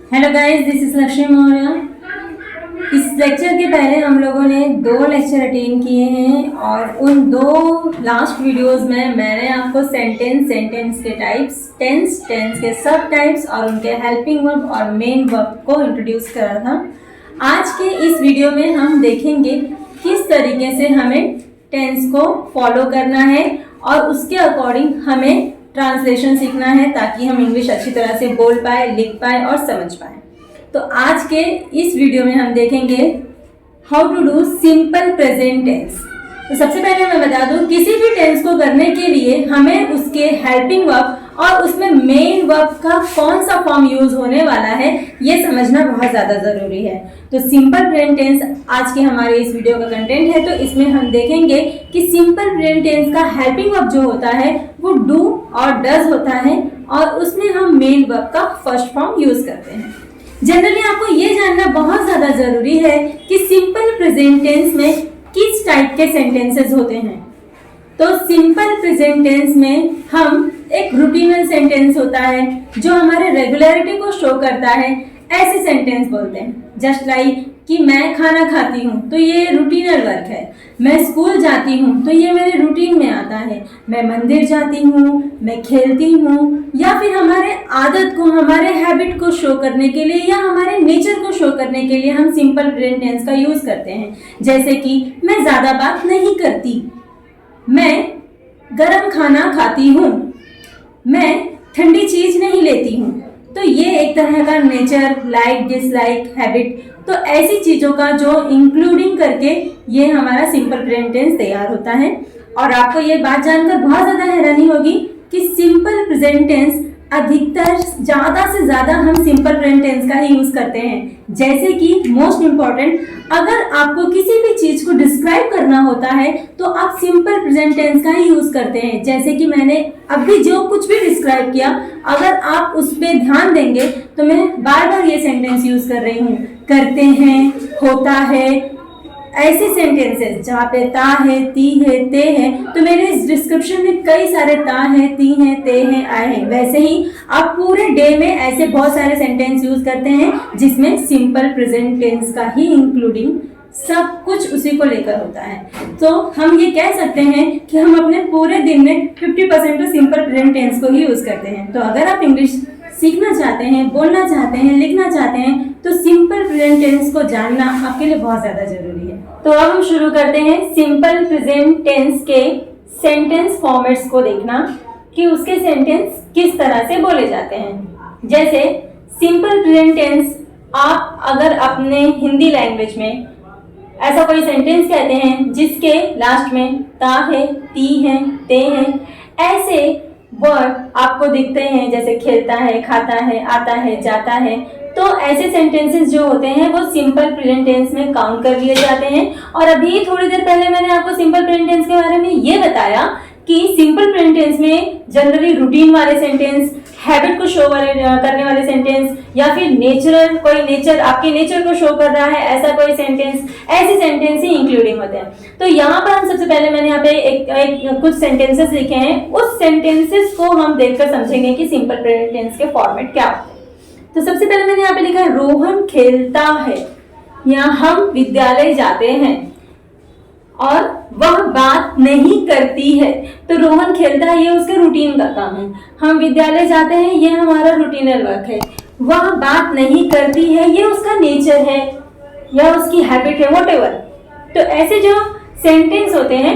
Hello guys, this is Lakshmi Maurya. इस lecture के पहले हम लोगों ने 2 लेक्चर अटेंड किए हैं और उन 2 लास्ट वीडियोस में मैंने आपको सेंटेंस के टाइप्स, टेंस के सब टाइप्स और उनके हेल्पिंग वर्ब और मेन वर्ब को इंट्रोड्यूस करा था। आज के इस वीडियो में हम देखेंगे किस तरीके से हमें टेंस को फॉलो करना है और उसके अकॉर्डिंग हमें ट्रांसलेशन सीखना है ताकि हम इंग्लिश अच्छी तरह से बोल पाए, लिख पाए और समझ पाए। तो आज के इस वीडियो में हम देखेंगे how to do simple present tense. तो सबसे पहले मैं बता दूं, किसी भी टेंस को करने के लिए हमें उसके हेल्पिंग वर्ब और उसमें मेन वर्ब का कौन सा फॉर्म यूज होने वाला है ये समझना बहुत ज़्यादा ज़रूरी है। तो सिंपल प्रेजेंट टेंस आज के हमारे इस वीडियो का कंटेंट है। तो इसमें हम देखेंगे कि सिंपल प्रेजेंट टेंस का हेल्पिंग वर्ब जो होता है वो डू और डज होता है और उसमें हम मेन वर्ब का फर्स्ट फॉर्म यूज करते हैं। जनरली आपको ये जानना बहुत ज़्यादा ज़रूरी है कि सिंपल प्रेजेंट टेंस में किस टाइप के सेंटेंसेस होते हैं। तो सिंपल प्रेजेंट टेंस में हम एक रूटीनल सेंटेंस होता है जो हमारे रेगुलरिटी को शो करता है, ऐसे सेंटेंस बोलते हैं। जस्ट लाइक कि मैं खाना खाती हूँ तो ये रूटीनल वर्क है, मैं स्कूल जाती हूँ तो ये मेरे रूटीन में आता है, मैं मंदिर जाती हूँ, मैं खेलती हूँ, या फिर हमारे आदत को, हमारे हैबिट को शो करने के लिए या हमारे नेचर को शो करने के लिए हम सिंपल प्रेजेंट टेंस का यूज करते हैं। जैसे कि मैं ज़्यादा बात नहीं करती, मैं गरम खाना खाती हूँ, मैं ठंडी चीज नहीं लेती हूँ। तो ये एक तरह का नेचर, लाइक, डिसलाइक, हैबिट, तो ऐसी चीजों का जो इंक्लूडिंग करके ये हमारा सिंपल प्रेजेंट टेंस तैयार होता है। और आपको ये बात जानकर बहुत ज्यादा हैरानी होगी कि सिंपल प्रेजेंट टेंस अधिकतर ज्यादा से ज्यादा हम सिंपल प्रेजेंट टेंस का ही यूज करते हैं। जैसे कि मोस्ट इंपॉर्टेंट, अगर आपको किसी भी चीज को डिस्क्राइब करना होता है तो आप सिंपल प्रेजेंट टेंस का ही यूज करते हैं। जैसे कि मैंने अभी जो कुछ भी डिस्क्राइब किया, अगर आप उस पर ध्यान देंगे तो मैं बार बार ये सेंटेंस यूज कर रही हूँ, करते हैं, होता है, ऐसे सेंटेंसेस जहाँ पे ता है, ती है, ते है। तो मेरे इस डिस्क्रिप्शन में कई सारे ता है, ती है, ते है, आए हैं। वैसे ही आप पूरे डे में ऐसे बहुत सारे सेंटेंस यूज करते हैं जिसमें सिंपल प्रेजेंट टेंस का ही इंक्लूडिंग सब कुछ उसी को लेकर होता है। तो हम ये कह सकते हैं कि हम अपने पूरे दिन में 50% तो सिंपल प्रेजेंट टेंस को ही यूज करते हैं। तो अगर आप इंग्लिश सीखना चाहते हैं, बोलना चाहते हैं, लिखना चाहते हैं तो सिंपल प्रेजेंट टेंस को जानना आपके लिए बहुत ज़्यादा जरूरी है। तो अब हम शुरू करते हैं सिंपल प्रेजेंट टेंस के सेंटेंस फॉर्मेट्स को देखना कि उसके सेंटेंस किस तरह से बोले जाते हैं। जैसे सिंपल प्रेजेंट टेंस आप अगर अपने हिंदी लैंग्वेज में ऐसा कोई सेंटेंस कहते हैं जिसके लास्ट में ता है, ती है, ते है, ऐसे वर्ड आपको दिखते हैं, जैसे खेलता है, खाता है, आता है, जाता है, तो ऐसे सेंटेंसेस जो होते हैं वो सिंपल प्रेजेंट टेंस में काउंट कर लिए जाते हैं। और अभी थोड़ी देर पहले मैंने आपको सिंपल प्रेजेंट टेंस के बारे में ये बताया कि सिंपल प्रेजेंट टेंस में जनरली रूटीन वाले सेंटेंस, हैबिट को शो करने वाले सेंटेंस, या फिर नेचुरल, कोई नेचर, आपके नेचर को शो कर रहा है ऐसा कोई सेंटेंस, ऐसे सेंटेंस ही इंक्लूडिंग होते हैं। तो यहाँ पर हम सबसे पहले मैंने यहाँ पे एक कुछ सेंटेंसेस लिखे हैं, उस सेंटेंसेस को हम देखकर समझेंगे कि सिंपल प्रेजेंट टेंस के फॉर्मेट क्या होते हैं। तो सबसे पहले मैंने यहाँ पे लिखा है रोहन खेलता है, या हम विद्यालय जाते हैं, और वह बात नहीं करती है। तो रोहन खेलता है ये उसके रूटीन का काम है, हम विद्यालय जाते हैं ये हमारा रूटीनल वर्क है, वह बात नहीं करती है ये उसका नेचर है या उसकी हैबिट है, व्हाटएवर। तो ऐसे जो सेंटेंस होते हैं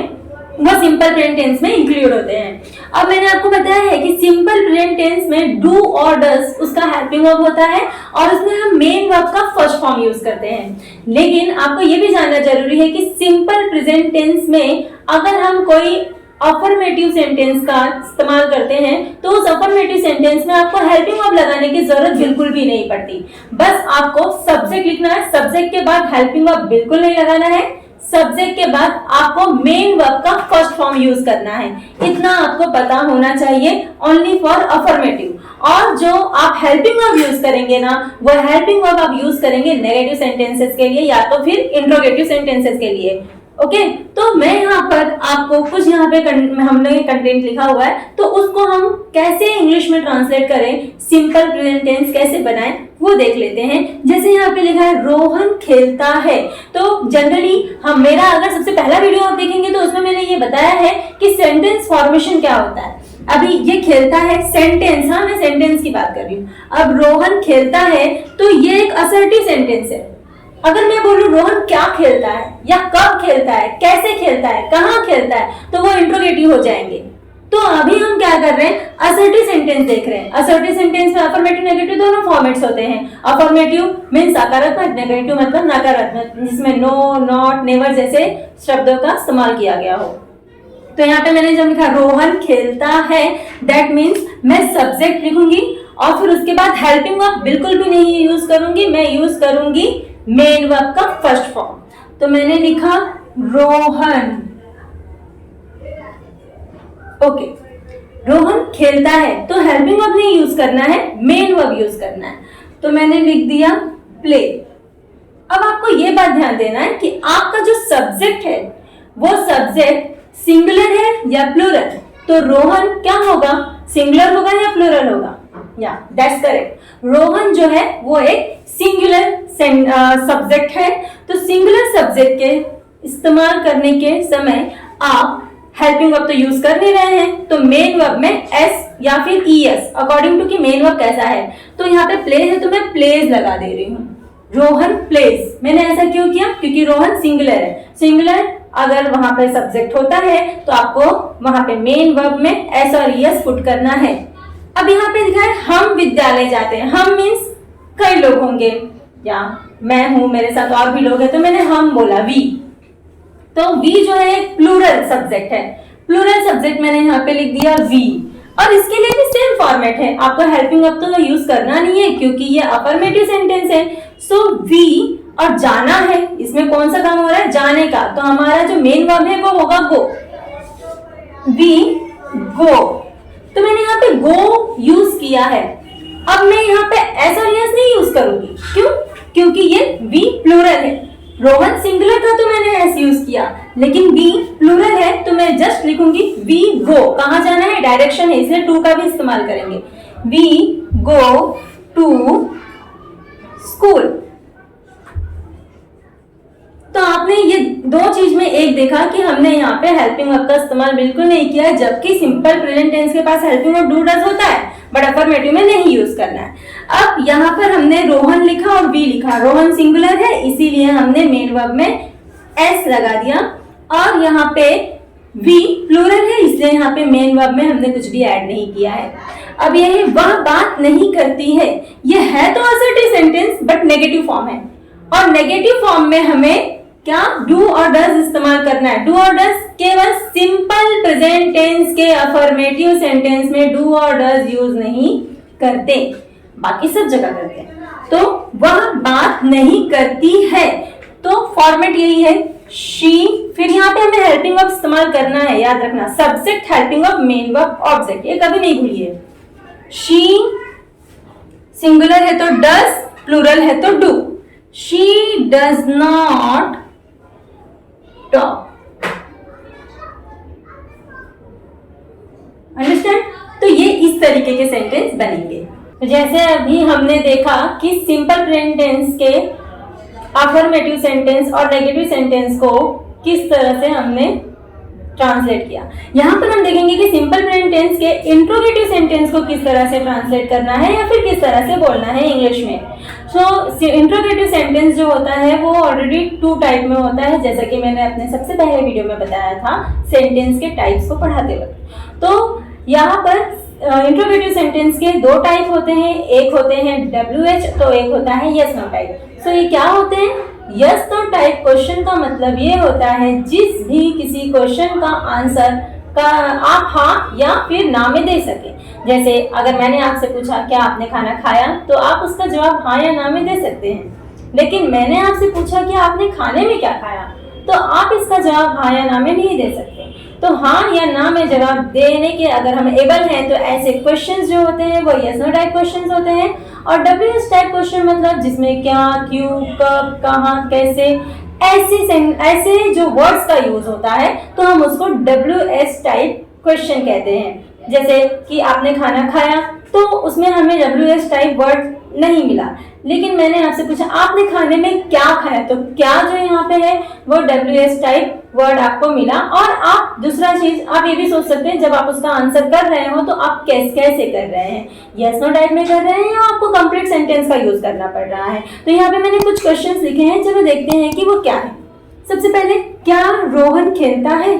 वो सिंपल प्रेजेंट टेंस में इंक्लूड होते हैं। अब मैंने आपको बताया है कि सिंपल प्रेजेंट टेंस में डू और डज उसका हेल्पिंग वर्ब होता है और उसमें हम मेन वर्ब का फर्स्ट फॉर्म यूज करते हैं। लेकिन आपको ये भी जानना जरूरी है कि सिंपल प्रेजेंट टेंस में अगर हम कोई अफर्मेटिव सेंटेंस का इस्तेमाल करते हैं तो उस अफर्मेटिव सेंटेंस में आपको हेल्पिंग वर्ब लगाने की जरूरत बिल्कुल भी नहीं पड़ती। बस आपको सब्जेक्ट लिखना है, सब्जेक्ट के बाद हेल्पिंग वर्ब बिल्कुल नहीं लगाना है, सब्जेक्ट के बाद आपको मेन वर्ब का फर्स्ट फॉर्म यूज करना है। इतना आपको पता होना चाहिए ओनली फॉर अफर्मेटिव। और जो आप हेल्पिंग वर्ब यूज करेंगे ना, वो हेल्पिंग वर्ब आप यूज करेंगे नेगेटिव सेंटेंसेस के लिए या तो फिर इंट्रोगेटिव सेंटेंसेस के लिए। ओके, तो मैं यहाँ पर आपको कुछ यहाँ पे हमने कंटेंट लिखा हुआ है, तो उसको हम कैसे इंग्लिश में ट्रांसलेट करें, सिंपल प्रेजेंट टेंस कैसे बनाएं वो देख लेते हैं। जैसे यहाँ पे लिखा है रोहन खेलता है, तो जनरली हम मेरा अगर सबसे पहला वीडियो आप देखेंगे तो उसमें मैंने ये बताया है कि सेंटेंस फॉर्मेशन क्या होता है। अभी ये खेलता है सेंटेंस, हाँ मैं सेंटेंस की बात कर रही हूँ। अब रोहन खेलता है तो ये एक असर्टिव सेंटेंस है। अगर मैं बोलूं रोहन क्या खेलता है या कब खेलता है, कैसे खेलता है, कहाँ खेलता है, तो वो इंट्रोगेटिव हो जाएंगे। तो अभी हम क्या कर रहे हैं, असर्टिव सेंटेंस देख रहे हैं। असर्टिव सेंटेंस में अफर्मेटिव नेगेटिव दोनों फॉर्मेट्स होते हैं। अफर्मेटिव मीन सकारात्मक, नेगेटिव मतलब नकारात्मक, जिसमें नो, नॉट, नेवर जैसे शब्दों का इस्तेमाल किया गया हो। तो यहाँ पे मैंने जब लिखा रोहन खेलता है, दैट मीन्स मैं सब्जेक्ट लिखूंगी और फिर उसके बाद हेल्पिंग वर्ब बिल्कुल भी नहीं यूज करूंगी, मैं यूज करूंगी मेन वर्ब का फर्स्ट फॉर्म। तो मैंने लिखा रोहन, ओके, रोहन खेलता है तो हेल्पिंग वर्ब नहीं यूज करना है, मेन वर्ब यूज करना है। तो मैंने लिख दिया प्ले। अब आपको ये बात ध्यान देना है कि आपका जो सब्जेक्ट है वो सब्जेक्ट सिंगुलर है या प्लूरल। तो रोहन क्या होगा, सिंगुलर होगा या प्लूरल होगा, या दैट्स करेक्ट। रोहन जो है वो एक सिंगुलर सब्जेक्ट है। तो सिंगुलर सब्जेक्ट के इस्तेमाल करने के समय आप हेल्पिंग वर्ब तो यूज कर नहीं रहे हैं, तो मेन वर्ब में एस या फिर ईएस अकॉर्डिंग टू कि मेन वर्ब कैसा है। तो यहाँ पे प्ले है तो मैं प्लेज लगा दे रही हूँ, रोहन प्लेज। मैंने ऐसा क्यों किया, क्योंकि रोहन सिंगुलर है। सिंगुलर अगर वहां पे सब्जेक्ट होता है तो आपको वहां पे मेन वर्ब में एस और ईएस पुट करना है। अब यहाँ पे दिखा है हम विद्यालय जाते हैं। हम मीन्स कई लोग होंगे, या मैं हूं, मेरे साथ और भी लोग हैं, तो मैंने हम बोला, वी। तो वी जो है एक प्लूरल सब्जेक्ट है। प्लूरल सब्जेक्ट मैंने यहाँ पे लिख दिया वी। और इसके लिए भी सेम फॉर्मेट है, आपको हेल्पिंग वर्ब तो यूज करना नहीं है क्योंकि ये अफर्मेटिव सेंटेंस है। सो वी और जाना है, इसमें कौन सा काम हो रहा है, जाने का। तो हमारा जो मेन वर्ब है वो होगा गो, वी गो। तो मैंने यहाँ पे गो यूज किया है। अब मैं यहाँ पे एस और यस नहीं यूज करूंगी, क्यों, क्योंकि ये वी प्लूरल है। रोहन सिंगुलर था तो मैंने एस यूज किया, लेकिन वी प्लूरल है तो मैं जस्ट लिखूंगी वी गो। कहाँ जाना है, डायरेक्शन है, इसलिए टू का भी इस्तेमाल करेंगे। We go to school. तो आपने ये दो चीज में एक देखा कि हमने यहाँ पे हेल्पिंग वर्ब का इस्तेमाल बिल्कुल नहीं किया, जबकि सिंपल प्रेजेंट टेंस के पास हेल्पिंग वर्ब डू डज होता है, बट अफर्मेटिव में नहीं यूज करना है। अब यहाँ पर हमने रोहन लिखा और वी लिखा, रोहन सिंगुलर है इसीलिए हमने मेन वर्ब में एस लगा दिया, और यहाँ पे वी प्लूरल है इसलिए यहाँ पे मेन वर्ब में हमने कुछ भी ऐड नहीं किया है। अब यही वह बात नहीं करती है, ये है तो assertive sentence but negative form है, और नेगेटिव फॉर्म में हमें क्या डू और डज इस्तेमाल करना है। डू और डज केवल सिंपल प्रेजेंट टेंस के अफर्मेटिव सेंटेंस में डू और डज यूज नहीं करते, बाकी सब जगह करते हैं। तो वह बात नहीं करती है, तो फॉर्मेट यही है शी। फिर यहाँ पे हमें हेल्पिंग वर्ब इस्तेमाल करना है, याद रखना, subject, helping verb, main verb, object, ये कभी नहीं भूलिए। शी सिंगुलर है तो डज, प्लूरल है तो do. She does not talk. Understand? तो ये इस तरीके के सेंटेंस बनेंगे। तो जैसे अभी हमने देखा कि सिंपल प्रेजेंट टेंस के अफर्मेटिव सेंटेंस और नेगेटिव सेंटेंस को किस तरह से हमने ट्रांसलेट किया। यहाँ पर हम देखेंगे कि सिंपल प्रेजेंट टेंस के इंट्रोगेटिव सेंटेंस को किस तरह से ट्रांसलेट करना है या फिर किस तरह से बोलना है इंग्लिश में। सो इंट्रोगेटिव सेंटेंस जो होता है वो ऑलरेडी टू टाइप में होता है, जैसा कि मैंने अपने सबसे पहले वीडियो में बताया था सेंटेंस के टाइप्स को पढ़ाते वक्त। तो यहाँ पर इंट्रोगेटिव सेंटेंस के दो टाइप होते हैं, एक होते हैं WH तो एक होता है यस नो टाइप। सो ये क्या होते हैं, यस नो टाइप क्वेश्चन का मतलब ये होता है जिस भी किसी क्वेश्चन का आंसर का आप हाँ या फिर ना में दे सके। जैसे अगर मैंने आपसे पूछा क्या आपने खाना खाया, तो आप उसका जवाब हाँ या ना में दे सकते हैं। लेकिन मैंने आपसे पूछा कि आपने खाने में क्या खाया, तो आप इसका जवाब हाँ या ना में नहीं दे सकते। तो हाँ या ना में जवाब देने के अगर हम एबल हैं तो ऐसे क्वेश्चंस जो होते हैं वो यस नो टाइप क्वेश्चंस होते हैं। और WH टाइप क्वेश्चन मतलब जिसमें क्या, क्यों, कब, कहाँ, कैसे ऐसे जो वर्ड्स का यूज होता है तो हम उसको WH टाइप क्वेश्चन कहते हैं। जैसे कि आपने खाना खाया तो उसमें हमें WH टाइप वर्ड नहीं मिला, लेकिन मैंने आपसे पूछा आपने खाने में क्या खाया, तो क्या जो यहाँ पे है वो WH टाइप वर्ड आपको मिला। और आप दूसरा चीज आप ये भी सोच सकते हैं, जब आप उसका आंसर कर रहे हो तो आप कैसे कर रहे हैं, यस नो टाइप में कर रहे हैं या आपको कंप्लीट सेंटेंस का यूज करना पड़ रहा है। तो यहाँ पे मैंने कुछ क्वेश्चंस लिखे हैं, चलो देखते हैं कि वो क्या है। सबसे पहले, क्या रोहन खेलता है?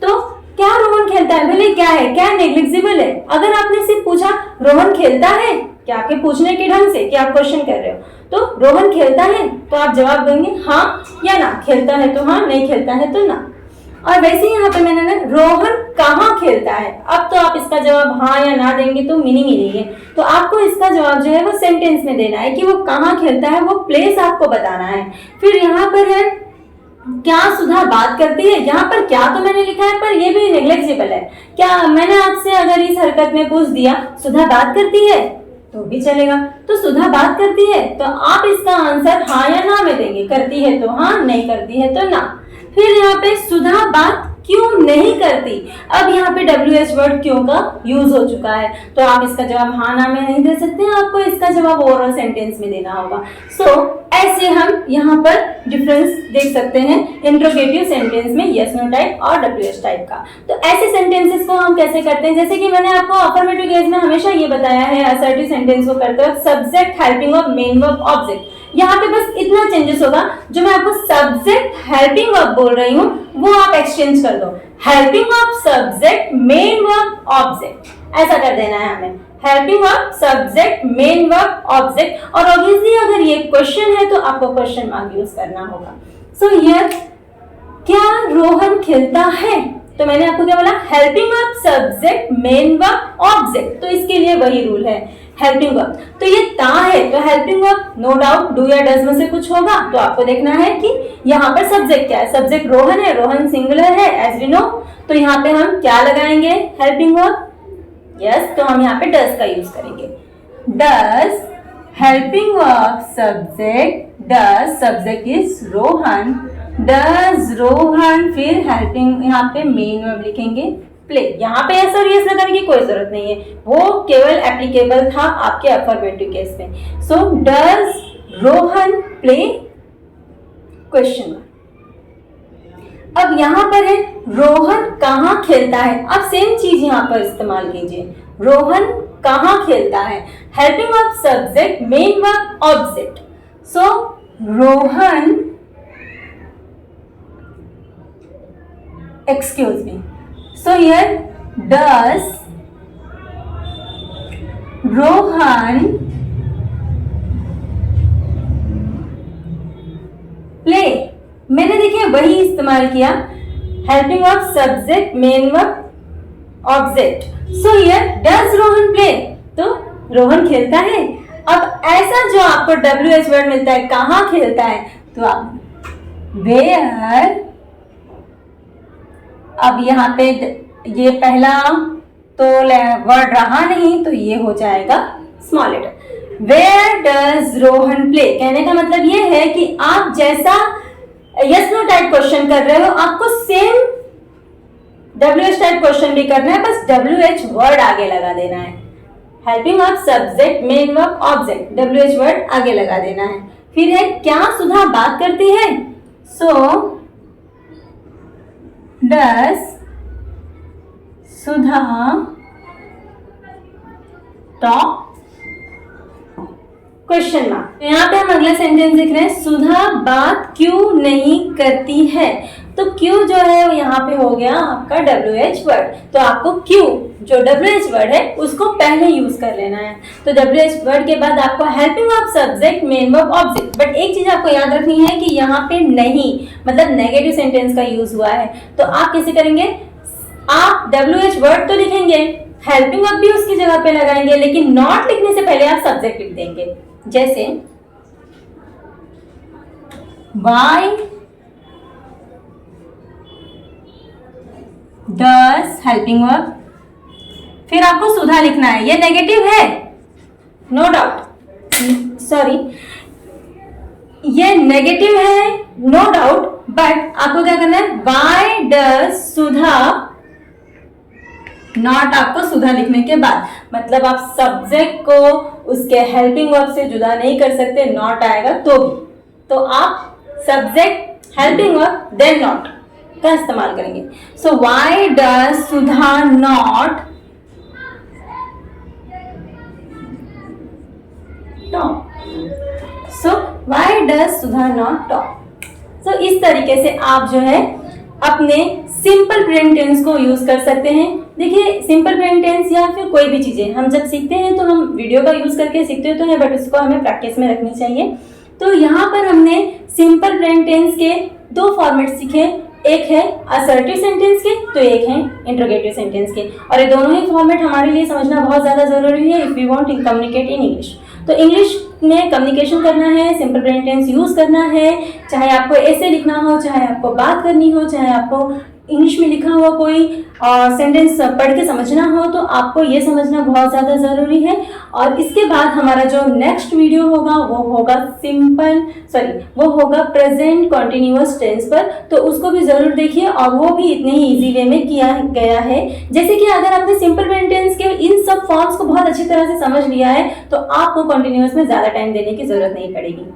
तो क्या रोहन खेलता है, भले क्या है, क्या नेग्लिजिबल है। अगर आपने सिर्फ पूछा रोहन खेलता है, क्या आपके पूछने के ढंग से कि आप क्वेश्चन कर रहे हो, तो रोहन खेलता है तो आप जवाब देंगे हाँ या ना, खेलता है तो हाँ, नहीं खेलता है तो ना। और वैसे ही यहाँ पे मैंने ना रोहन कहाँ खेलता है, अब तो आप इसका जवाब हाँ या ना देंगे तो मीनिंग ही नहीं है। तो आपको इसका जवाब जो है वो सेंटेंस में देना है कि वो कहाँ खेलता है, वो प्लेस आपको बताना है। फिर यहाँ पर है क्या सुधा बात करती है, यहाँ पर क्या तो मैंने लिखा है पर ये भी नेग्लिजिबल है। क्या मैंने आपसे अगर इस हरकत में पूछ दिया सुधा बात करती है तो भी चलेगा, तो सुधा बात करती है तो आप इसका आंसर हाँ या ना में देंगे, करती है तो हाँ, नहीं करती है तो ना। फिर यहाँ पे सुधा बात क्यों नहीं करती, अब यहाँ पे WH वर्ड क्यों का यूज हो चुका है, तो आप इसका जवाब हाँ ना में नहीं दे सकते, आपको इसका जवाब ओवरऑल सेंटेंस में देना होगा। ऐसे हम यहाँ पर डिफरेंस देख सकते हैं इंट्रोगेटिव सेंटेंस में यस नो टाइप और WH टाइप का। तो ऐसे सेंटेंसेस को हम कैसे करते हैं, जैसे कि मैंने आपको अफर्मेटिव केस में हमेशा ये बताया है, असर्टिव सेंटेंस को करते वक्त subject helping verb main verb object. यहाँ पे बस इतना चेंजेस होगा, जो मैं आपको सब्जेक्ट हेल्पिंग वर्ब बोल रही हूँ वो आप एक्सचेंज कर दो, helping verb subject main verb object, ऐसा कर देना है हमें, helping verb subject main verb object. और ऑब्वियसली अगर ये क्वेश्चन है तो आपको क्वेश्चन मार्क यूज करना होगा। सो हियर क्या रोहन खेलता है, तो मैंने आपको क्या बोला, helping verb subject main verb object, तो इसके लिए वही रूल है हेल्पिंग वर्ब। तो ये ता है तो helping verb no doubt do या डज में से कुछ होगा, तो आपको देखना है कि यहाँ पर सब्जेक्ट क्या है, सब्जेक्ट रोहन है, रोहन सिंगुलर है एज वी नो, तो यहाँ पे हम क्या लगाएंगे हेल्पिंग वर्ब, यस, तो हम यहाँ पे डज का यूज करेंगे, does helping verb subject, does subject is Rohan, does Rohan, फिर हेल्पिंग यहाँ पे मेन वर्ब लिखेंगे प्ले। यहाँ पे ऐसा और यस लगाने की कोई जरूरत नहीं है, वो केवल एप्लीकेबल था आपके अफर्मेटिव केस में। So does Rohan play question. अब यहाँ पर है रोहन कहाँ खेलता है, अब सेम चीज यहाँ पर इस्तेमाल कीजिए, रोहन कहाँ खेलता है, helping verb subject main verb object. So Rohan, excuse me, so here does Rohan play, मैंने देखिए वही इस्तेमाल किया, helping verb subject main verb object. So here does Rohan play, तो रोहन खेलता है। अब ऐसा जो आपको WH वर्ड मिलता है कहाँ खेलता है, तो आप वेयर, अब यहाँ पे ये पहला तो वर्ड रहा नहीं तो ये हो जाएगा small letter, where does Rohan play. कहने का मतलब ये है कि आप जैसा यस नो टाइप क्वेश्चन कर रहे हो आपको सेम WH टाइप क्वेश्चन भी करना है, बस WH वर्ड आगे लगा देना है, helping verb subject main verb object, WH word आगे लगा देना है। फिर है क्या सुधा बात करती है, so does Sudha talk question mark. यहाँ पे हम अगला सेंटेंस देख रहे हैं, सुधा बात क्यों नहीं करती है, तो क्यों जो है यहाँ पे हो गया आपका WH वर्ड, तो आपको क्यों जो WH वर्ड है उसको पहले यूज कर लेना है। तो WH वर्ड के बाद आपको helping verb subject main verb object, but एक चीज आपको याद रखनी है कि यहाँ पे नहीं मतलब नेगेटिव सेंटेंस का यूज हुआ है, तो आप कैसे करेंगे, आप WH वर्ड तो लिखेंगे, हेल्पिंग वर्ब भी उसकी जगह पे लगाएंगे, लेकिन नॉट लिखने से पहले आप सब्जेक्ट लिख देंगे, जैसे वाई डज हेल्पिंग वर्ब, फिर आपको सुधा लिखना है, ये नेगेटिव है नो डाउट, सॉरी, ये नेगेटिव है नो डाउट, बट आपको क्या करना है, वाई डज सुधा नॉट, आपको सुधा लिखने के बाद मतलब आप सब्जेक्ट को उसके हेल्पिंग वर्ब से जुदा नहीं कर सकते, नॉट आएगा तो भी, तो आप subject helping verb then not का इस्तेमाल करेंगे। So why does Sudha not talk, so why does Sudha not talk. So इस तरीके से आप जो है अपने सिंपल प्रेजेंट टेंस को यूज कर सकते हैं। देखिए सिंपल प्रेजेंट टेंस या फिर कोई भी चीजें हम जब सीखते हैं तो हम वीडियो का यूज करके सीखते तो है, बट उसको हमें प्रैक्टिस में रखनी चाहिए। तो यहाँ पर हमने सिंपल प्रेजेंट टेंस के दो फॉर्मेट सीखे, एक है असर्टिव सेंटेंस के तो एक है इंट्रोगेटिव सेंटेंस के, और ये दोनों ही फॉर्मेट हमारे लिए समझना बहुत ज्यादा जरूरी है if we want to communicate in English. तो इंग्लिश में कम्युनिकेशन करना है, सिंपल प्रेजेंट टेंस यूज करना है, चाहे आपको ऐसे लिखना हो, चाहे आपको बात करनी हो, चाहे आपको इंग्लिश में लिखा हुआ कोई सेंटेंस पढ़ के समझना हो, तो आपको ये समझना बहुत ज़्यादा ज़रूरी है। और इसके बाद हमारा जो नेक्स्ट वीडियो होगा वो होगा प्रेजेंट कॉन्टिन्यूअस टेंस पर, तो उसको भी ज़रूर देखिए, और वो भी इतने ही इजी वे में किया गया है। जैसे कि अगर आपने सिंपल प्रेजेंट टेंस के इन सब फॉर्म्स को बहुत अच्छी तरह से समझ लिया है तो आपको कॉन्टिन्यूअस में ज़्यादा टाइम देने की ज़रूरत नहीं पड़ेगी।